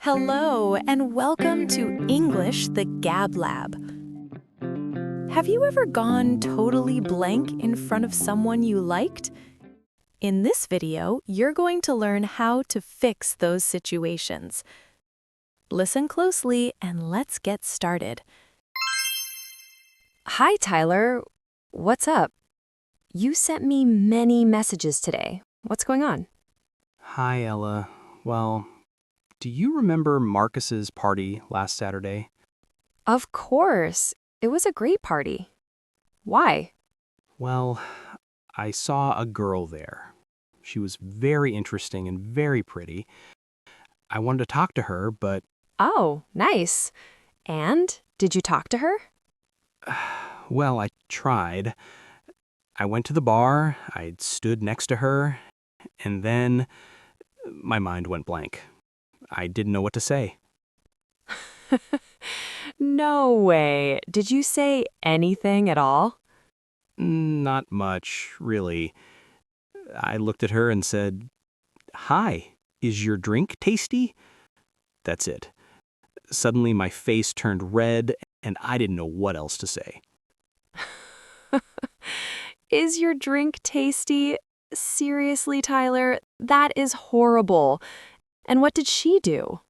Hello, and welcome to English The Gab Lab. Have you ever gone totally blank in front of someone you liked? In this video, you're going to learn how to fix those situations. Listen closely and let's get started. Hi, Tyler. What's up? You sent me many messages today. What's going on? Hi, Ella. Well, do you remember Marcus's party last Saturday? Of course. It was a great party. Why? Well, I saw a girl there. She was very interesting and very pretty. I wanted to talk to her, but, Oh, nice. And did you talk to her? well, I tried. I went to the bar, I stood next to her, and then my mind went blank. I didn't know what to say. No way. Did you say anything at all? Not much, really. I looked at her and said, "Hi, is your drink tasty?" That's it. Suddenly my face turned red and I didn't know what else to say. Is your drink tasty? Seriously, Tyler, that is horrible. And what did she do?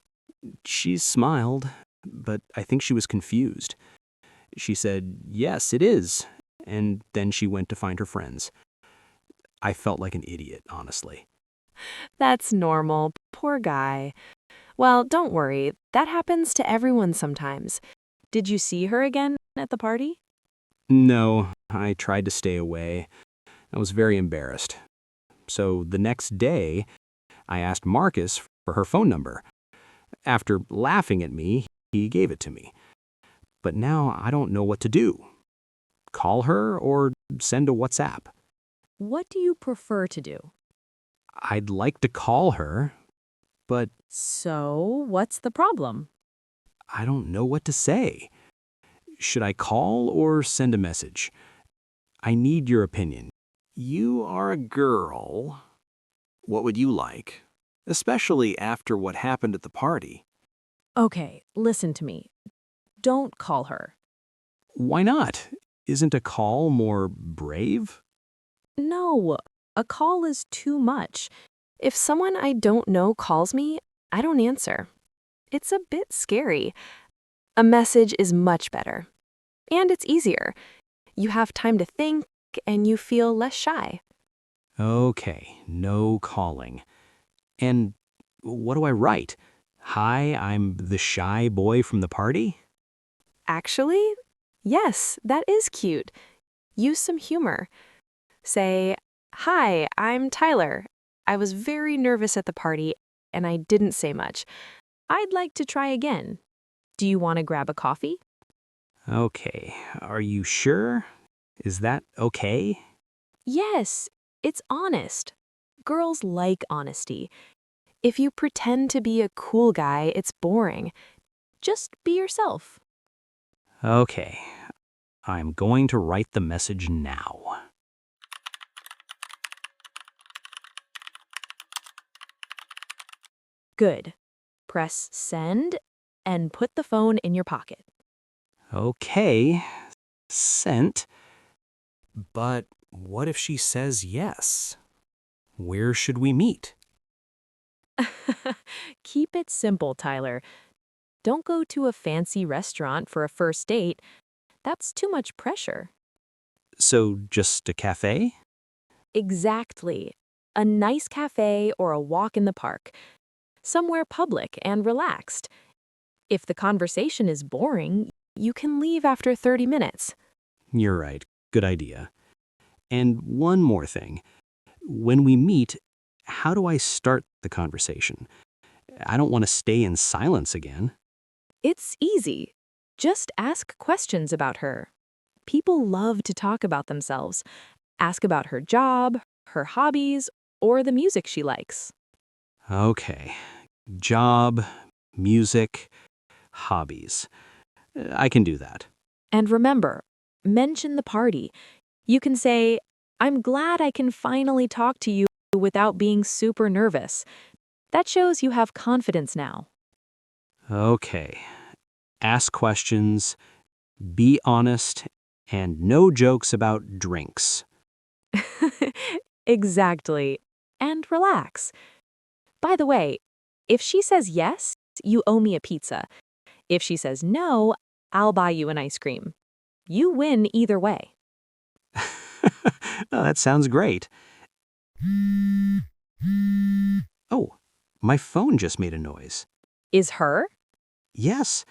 She smiled, but I think she was confused. She said, "Yes, it is," and then she went to find her friends. I felt like an idiot, honestly. That's normal. Poor guy. Well, don't worry. That happens to everyone sometimes. Did you see her again at the party? No, I tried to stay away. I was very embarrassed. So the next day, I asked Marcus for her phone number. After laughing at me, he gave it to me. But now I don't know what to do. Call her or send a WhatsApp. What do you prefer to do? I'd like to call her, but So, what's the problem? I don't know what to say. Should I call or send a message? I need your opinion. You are a girl. What would you like? Especially after what happened at the party. Okay, listen to me. Don't call her. Why not? Isn't a call more brave? No, a call is too much. If someone I don't know calls me, I don't answer. It's a bit scary. A message is much better. And it's easier. You have time to think and you feel less shy. Okay, no calling. And what do I write? Hi, I'm the shy boy from the party? Actually, yes, that is cute. Use some humor. Say, "Hi, I'm Tyler. I was very nervous at the party and I didn't say much. I'd like to try again. Do you want to grab a coffee?" Okay, are you sure? Is that okay? Yes, it's honest. Girls like honesty. If you pretend to be a cool guy, it's boring. Just be yourself. Okay, I'm going to write the message now. Good. Press send and put the phone in your pocket. Okay, sent. But what if she says yes? Where should we meet? Keep it simple, Tyler. Don't go to a fancy restaurant for a first date. That's too much pressure. So, just a cafe? Exactly. A nice cafe or a walk in the park. Somewhere public and relaxed. If the conversation is boring, you can leave after 30 minutes. You're right, good idea. And one more thing. When we meet, how do I start the conversation? I don't want to stay in silence again. It's easy. Just ask questions about her. People love to talk about themselves. Ask about her job, her hobbies, or the music she likes. Okay, job, music, hobbies. I can do that. And remember, mention the party. You can say, "I'm glad I can finally talk to you without being super nervous." That shows you have confidence now. Okay. Ask questions, be honest, and no jokes about drinks. Exactly. And relax. By the way, if she says yes, you owe me a pizza. If she says no, I'll buy you an ice cream. You win either way. Oh, that sounds great. Oh, my phone just made a noise. Is her? Yes,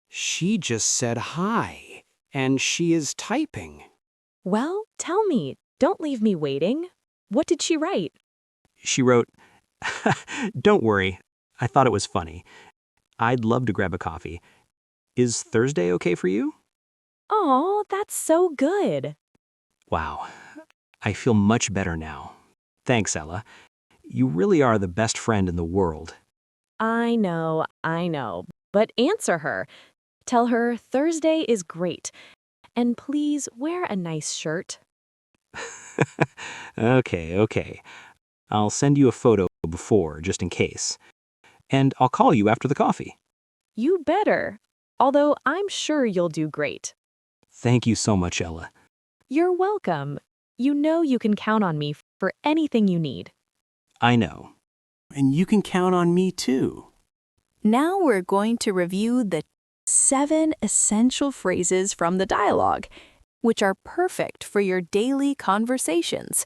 she just said hi, and she is typing. Well, tell me. Don't leave me waiting. What did she write? She wrote, "Don't worry, I thought it was funny. I'd love to grab a coffee. Is Thursday okay for you?" Oh, that's so good. Wow, I feel much better now. Thanks, Ella. You really are the best friend in the world. I know. But answer her. Tell her Thursday is great. And please wear a nice shirt. Okay. I'll send you a photo before, just in case. And I'll call you after the coffee. You better. Although I'm sure you'll do great. Thank you so much, Ella. You're welcome. You know you can count on me for anything you need. I know. And you can count on me too. Now we're going to review the 7 essential phrases from the dialogue, which are perfect for your daily conversations.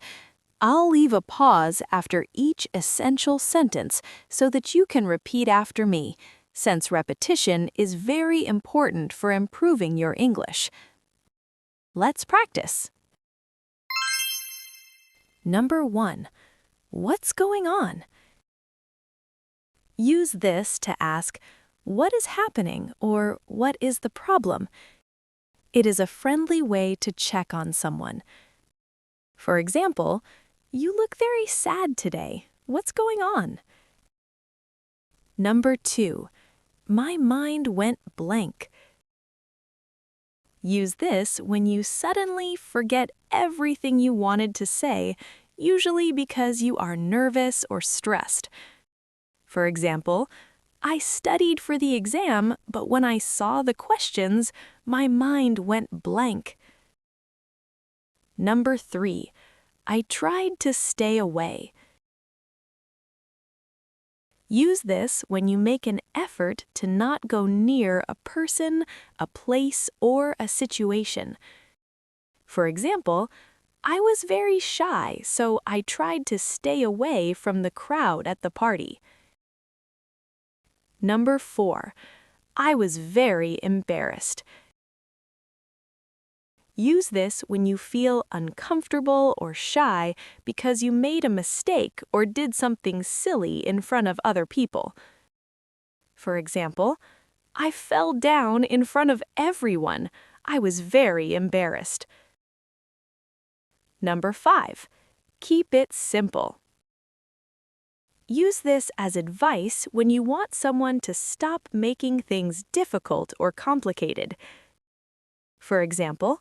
I'll leave a pause after each essential sentence so that you can repeat after me, since repetition is very important for improving your English. Let's practice. Number 1. What's going on? Use this to ask, what is happening or what is the problem? It is a friendly way to check on someone. For example, you look very sad today. What's going on? Number 2. My mind went blank. Use this when you suddenly forget everything you wanted to say, usually because you are nervous or stressed. For example, I studied for the exam, but when I saw the questions, my mind went blank. Number 3. I tried to stay away. Use this when you make an effort to not go near a person, a place, or a situation. For example, I was very shy, so I tried to stay away from the crowd at the party. Number 4. I was very embarrassed. Use this when you feel uncomfortable or shy because you made a mistake or did something silly in front of other people. For example, I fell down in front of everyone. I was very embarrassed. Number 5. Keep it simple. Use this as advice when you want someone to stop making things difficult or complicated. For example,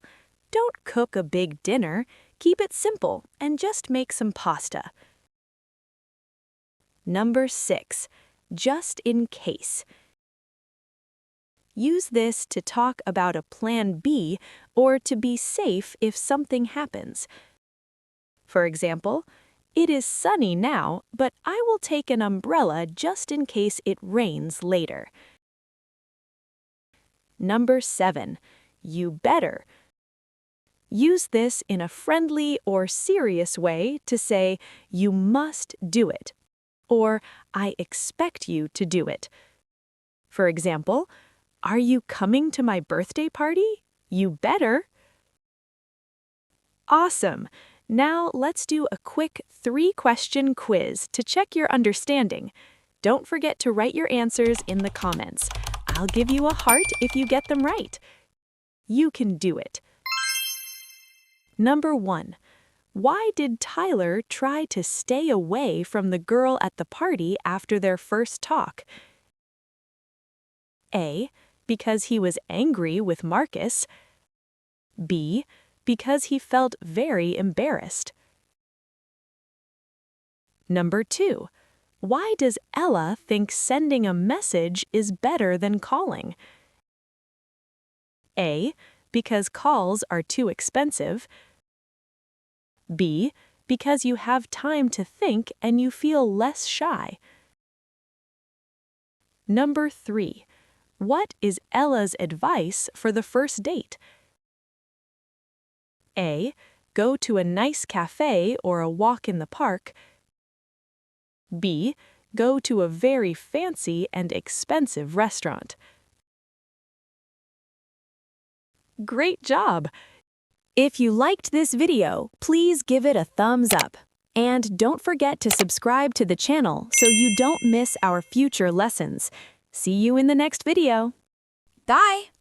don't cook a big dinner, keep it simple, and just make some pasta. Number 6. Just in case. Use this to talk about a plan B or to be safe if something happens. For example, it is sunny now, but I will take an umbrella just in case it rains later. Number 7. You better. Use this in a friendly or serious way to say, you must do it, or I expect you to do it. For example, are you coming to my birthday party? You better. Awesome! Now let's do a quick 3-question quiz to check your understanding. Don't forget to write your answers in the comments. I'll give you a heart if you get them right. You can do it. Number 1. Why did Tyler try to stay away from the girl at the party after their first talk? A. Because he was angry with Marcus. B. Because he felt very embarrassed. Number 2. Why does Ella think sending a message is better than calling? A. Because calls are too expensive. B. Because you have time to think and you feel less shy. Number 3. What is Ella's advice for the first date? A. Go to a nice cafe or a walk in the park. B. Go to a very fancy and expensive restaurant. Great job! If you liked this video, please give it a thumbs up. And don't forget to subscribe to the channel so you don't miss our future lessons. See you in the next video. Bye!